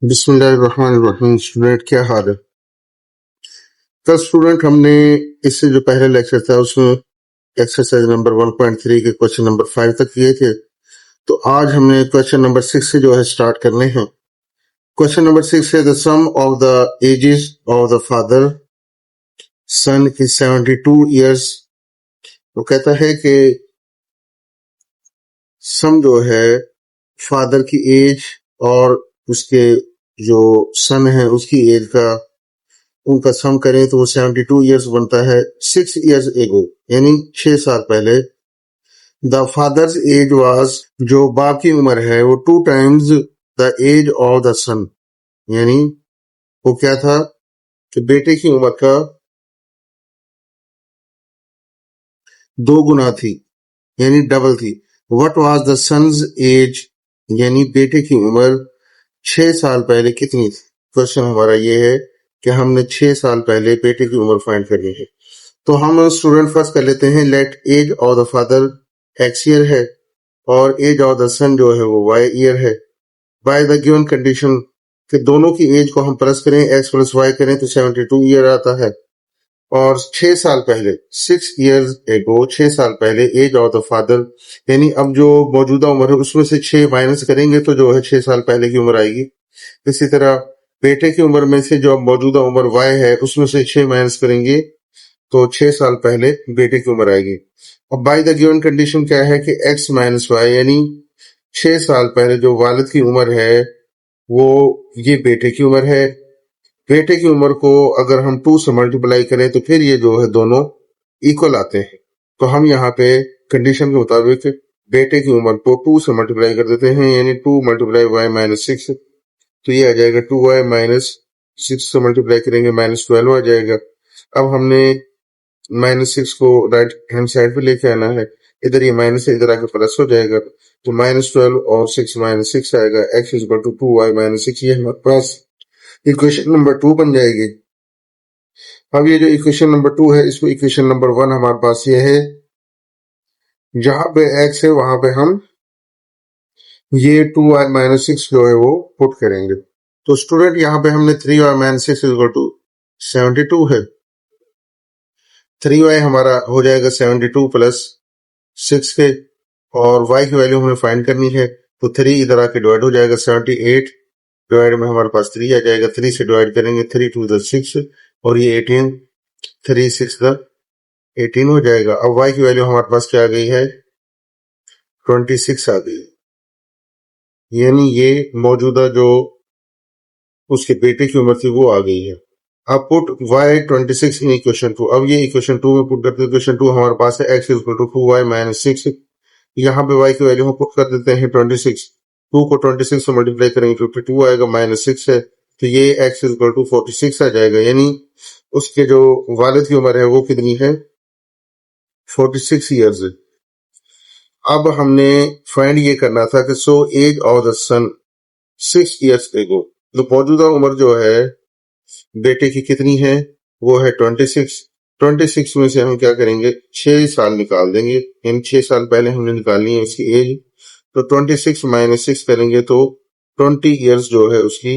बिस्मिल्लाहिर्रहमानिर्रहीम। स्टूडेंट क्या हाल है? कल स्टूडेंट हमने इससे जो पहले लेक्चर था उसमें एक्सरसाइज नंबर 1.3 के क्वेश्चन नंबर 5 तक किए थे। तो आज हमने क्वेश्चन नंबर 6 से जो है स्टार्ट करने हैं। क्वेश्चन नंबर 6 है the sum of the ages of the father son is 72 years. वो कहता है कि सम जो है फादर की एज और उसके जो सन है उसकी एज का उनका सम करें तो वो 72 ईयर्स बनता है। 6 ईयर्स एगो यानी 6 साल पहले द फादर्स एज वाज, जो बाप की उम्र है वो 2 times the age of the sun, यानी वो क्या था कि बेटे की उम्र का 2 गुना थी, यानी डबल थी। What was the son's age, यानी बेटे की उम्र 6 साल पहले कितनी थी। क्वेश्चन हमारा ये है कि हमने 6 साल पहले बेटे की उम्र फाइंड करनी है। तो हम स्टूडेंट फर्स्ट कर लेते हैं। Let age of the father X year है और एज ऑफ द सन जो है वो वाई ईयर है। बाय द गिवन कंडीशन कि दोनों की एज को हम प्लस करें, एक्स प्लस वाई करें तो 72 ईयर आता है। और 6 साल पहले 6 ईयर्स एगो 6 साल पहले एज ऑफ द फादर, यानी अब जो मौजूदा उम्र है उसमें से 6 माइनस करेंगे तो जो है 6 साल पहले की उम्र आएगी। इसी तरह बेटे की उम्र में से जो मौजूदा उम्र वाई है उसमें से 6 माइनस करेंगे तो 6 साल पहले बेटे की उम्र आएगी। अब बाय द गिवन कंडीशन क्या है कि x माइनस वाई, यानी 6 साल पहले जो वालिद की उम्र है वो ये बेटे की उम्र है। बेटे की उम्र को अगर हम 2 से मल्टीप्लाई करें तो फिर ये जो है दोनों इक्वल आते हैं। तो हम यहाँ पे कंडीशन के मुताबिक बेटे की उम्र को 2 से मल्टीप्लाई कर देते हैं, यानी 2 मल्टीप्लाई वाई माइनस 6, तो ये आ जाएगा 2y माइनस 6 से मल्टीप्लाई करेंगे -12 आ जाएगा। अब हमने -6 को राइट हैंड साइड पे लेके आना है, इधर ये माइनस है इधर आके प्लस हो जाएगा, तो -12 और 6 -6 आएगा। x is equal to 2y minus 6, ये हमारे पास इक्वेशन नंबर 2 बन जाएगी। अब ये जो इक्वेशन नंबर 2 है इसको इक्वेशन नंबर 1 हमारे पास ये है, जहां पे x है वहां पे हम ये 2y माइनस 6 जो है वो पुट करेंगे। तो स्टूडेंट यहाँ पे हमने 3y minus 6 is equal to 72 है। 3y हमारा हो जाएगा 72 प्लस 6 के, और y की वैल्यू हमें फाइंड करनी है तो 3 इधर आके डिवाइड हो जाएगा 78, डिवाइड में हमारे पास 3 आ जाएगा, 3 से डिवाइड करेंगे 3 2 द 6 और ये 18, 3 6 द 18 हो जाएगा। अब y की वैल्यू हमारे पास क्या आ गई है 26 आ गई, यानी ये मौजूदा जो उसके बेटे की उम्र थी वो आ गई है। अब पुट y 26 इन इक्वेशन 2, अब ये इक्वेशन 2 में पुट करते हैं। इक्वेशन 2 हमारे पास है x equal to 2y minus 6, यहाँ पे y की वैल्यू हम पुट कर देते हैं 26, 2 को 26 से मल्टीप्लाई करेंगे 52 आएगा, -6 है तो ये x इक्वल टू 46 आ जाएगा, यानी उसके जो वालिद की उम्र है वो कितनी है 46 ईयर्स है। अब हमने फाइंड ये करना था कि so age of the son 6 years ago, तो मौजूदा उम्र जो है बेटे की कितनी है वो है 26। 26 में से हम क्या करेंगे 6 साल निकाल देंगे, यानी 6 साल पहले हमने निकालनी है उसकी एज, तो 26 माइनस 6 करेंगे तो 20 ईयर्स जो है उसकी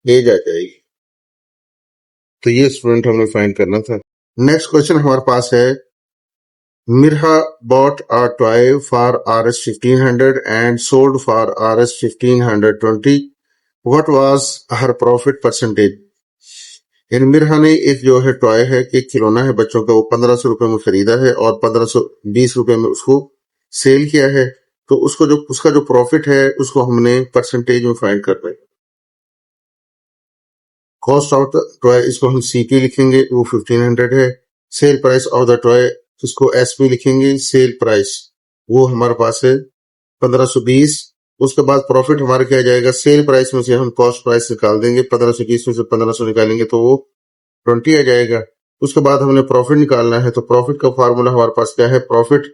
एज आ जाएगी। तो ये स्टूडेंट हमने फाइंड करना था। नेक्स्ट क्वेश्चन हमारे पास है, मिर्हा bought a toy for Rs 1500 and sold for Rs 1520. What was her profit percentage? इन मिर्हा ने एक जो है टॉय है, एक खिलौना है बच्चों का, वो 1500 रुपए में खरीदा है और 1520 रुपए में उसको सेल किया है। तो उसका जो प्रॉफिट है उसको हमने परसेंटेज में फाइंड करना है। कॉस्ट ऑफ द टॉय इसको हम सीपी लिखेंगे, वो 1500 है। Sale price of the toy इसको एसपी लिखेंगे, सेल प्राइस वो हमारे पास है 1520। उसके बाद प्रॉफिट हमारा क्या जाएगा, सेल प्राइस में से हम कॉस्ट प्राइस निकाल देंगे, 1520 में से 1500 निकालेंगे तो वो 20 आ जाएगा। उसके बाद हमने प्रॉफिट निकालना है, तो प्रॉफिट का फार्मूला हमारे पास क्या है, प्रॉफिट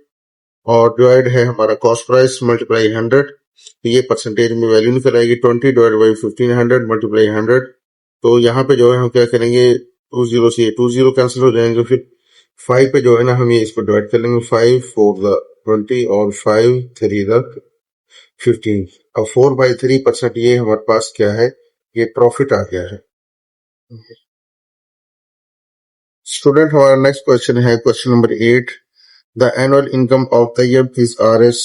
और डिवाइड है हमारा कॉस्ट प्राइस मल्टीप्लाई 100, तो ये परसेंटेज में वैल्यू निकल आएगी 20 डिवाइड बाई 1500 मल्टीप्लाई 100। तो यहाँ पे जो है हम क्या करेंगे 20 से 20 कैंसिल हो जाएंगे, फिर 5 पे जो है ना हम ये इसको डिवाइड कर लेंगे, 5 4 द 20 और 5 3 द 15। अब 4/3% ये हमारे पास क्या है ये प्रॉफिट आ गया है। स्टूडेंट हमारा नेक्स्ट क्वेश्चन है question number 8। The annual income of Tayyab is Rs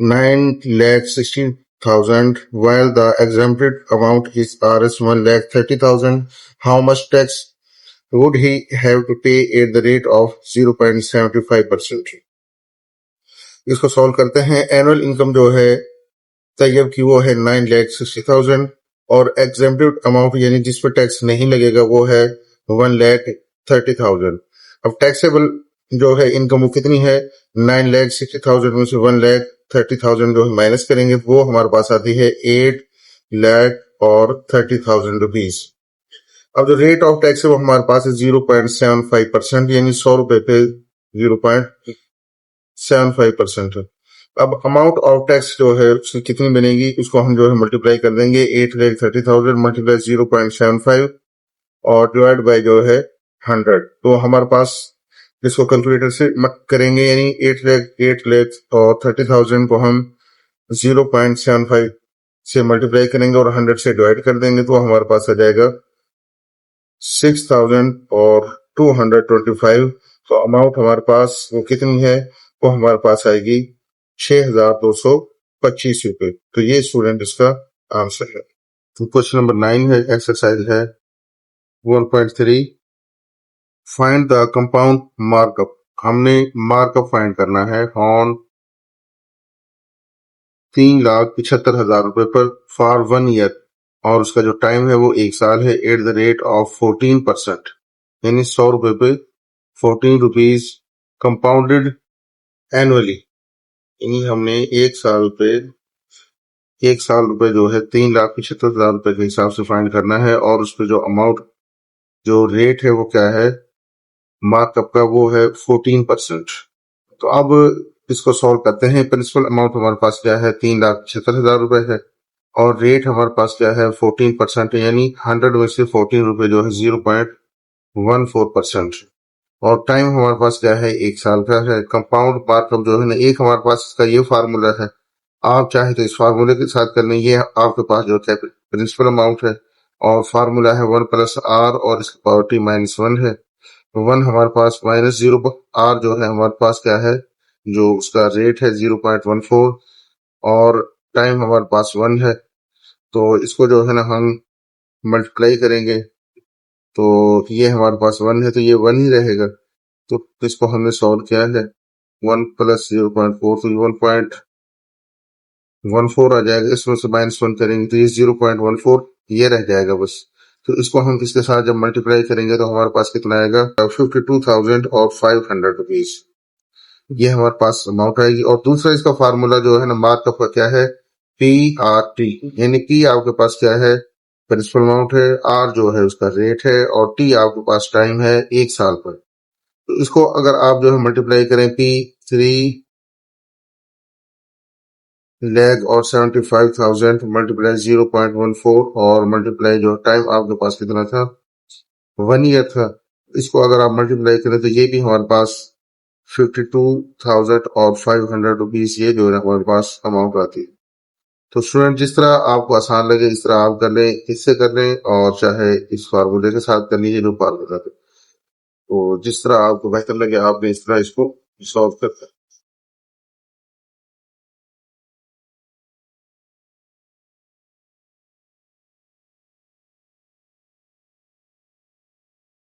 9,16,000 while the exempted amount is Rs 1,30,000. How much tax would he have to pay at the rate of 0.75%? इसको सॉल्व करते हैं। Annual income जो है तैयब की वो है 9,60,000 और एग्जेम्प्टेड अमाउंट यानी जिस पर टैक्स नहीं लगेगा वो है 1,30,000। अब टैक्सेबल जो है इनकम वो कितनी है? 9,60,000 में से 1,30,000 जो है माइनस करेंगे वो हमारे पास आती है 8,30,000 रुपीज। अब जो रेट ऑफ टैक्स है वो हमारे पास है 0.75% यानी 100 रुपए पे 0.75% है। अब अमाउंट ऑफ टैक्स जो है उसकी कितनी बनेगी उसको हम जो है मल्टीप्लाई कर देंगे 8,30,000 मल्टीप्लाई 0.75 और डिवाइड बाय जो है 100। तो हमारे पास इसको कैलकुलेटर से करेंगे यानी 8,30,000 को हम 0.75 से मल्टीप्लाई करेंगे और 100 से डिवाइड कर देंगे तो हमारे पास आ जाएगा 6,225। तो अमाउंट हमारे पास वो कितनी है? वो हमारे पास आएगी 6,225 रुपए। तो ये स्टूडेंट इसका आंसर है। तो क्वेश्चन नंबर 9 है, एक्सरसाइज है 1.3 फाइंड द कंपाउंड मार्कअप। हमने मार्कअप फाइंड करना है ऑन 3,75,000 रुपए पर फॉर 1 ईयर और उसका जो टाइम है वो 1 साल है एट द रेट ऑफ 14%, यानी 100 रुपए पे 14 रुपीज कंपाउंडेड एनुअली, यानी हमने 1 साल रुपए जो है 3,75,000 रुपए के हिसाब से फाइंड करना है और उस पर जो अमाउंट जो रेट है वो क्या है मार्कअप का, वो है 14%। तो अब इसको सॉल्व करते हैं। प्रिंसिपल अमाउंट हमारे पास क्या है 3,75,000 रुपए है और रेट हमारे पास क्या है 14% है, यानी 100 में से 14 रुपए जो है 0.14% और टाइम हमारे पास क्या है 1 साल का है। कंपाउंड मार्कअप जो है ना, एक हमारे पास इसका ये फार्मूला है, आप चाहे तो इस फार्मूले के साथ कर लें। ये आपके पास जो है प्रिंसिपल अमाउंट है और फार्मूला है 1 + r और इसकी पावर t - 1 है। 1 हमारे पास -0 r जो है हमारे पास क्या है, जो उसका रेट है 0.14 और टाइम हमारे पास 1 है। तो इसको जो है ना हम मल्टीप्लाई करेंगे तो ये हमारे पास 1 है तो ये 1 ही रहेगा। तो इसको हमने सॉल्व किया है 1 + 0.4 तो 1.14 आ जाएगा। इसमें से -1 करेंगे तो ये 0.14 ये रह जाएगा बस। तो इसको हम किसके साथ जब मल्टीप्लाई करेंगे तो हमारे पास कितना आएगा 52,500 रुपीज, ये हमारे पास अमाउंट आएगी। और दूसरा इसका फार्मूला जो है ना मार्कअप का क्या है PRT, यानी P आपके पास क्या है प्रिंसिपल अमाउंट है, R जो है उसका रेट है और T आपके पास टाइम है 1 साल पर। तो इसको अगर आप जो है मल्टीप्लाई करें P3 और 75,000 मल्टीप्लाई 0.14 और मल्टीप्लाई जो टाइम आपके पास कितना था 1 ईयर था। इसको अगर आप मल्टीप्लाई करें तो ये भी हमारे पास 52,500 रुपीज ये जो है हमारे पास अमाउंट आती है। तो स्टूडेंट जिस तरह आपको आसान लगे इस तरह आप कर लें, इससे कर लें और चाहे इस फार्मूले के साथ कर लीजिए जो फार्मूला था। तो जिस तरह आपको बेहतर लगे आपने इस तरह इसको सॉल्व कर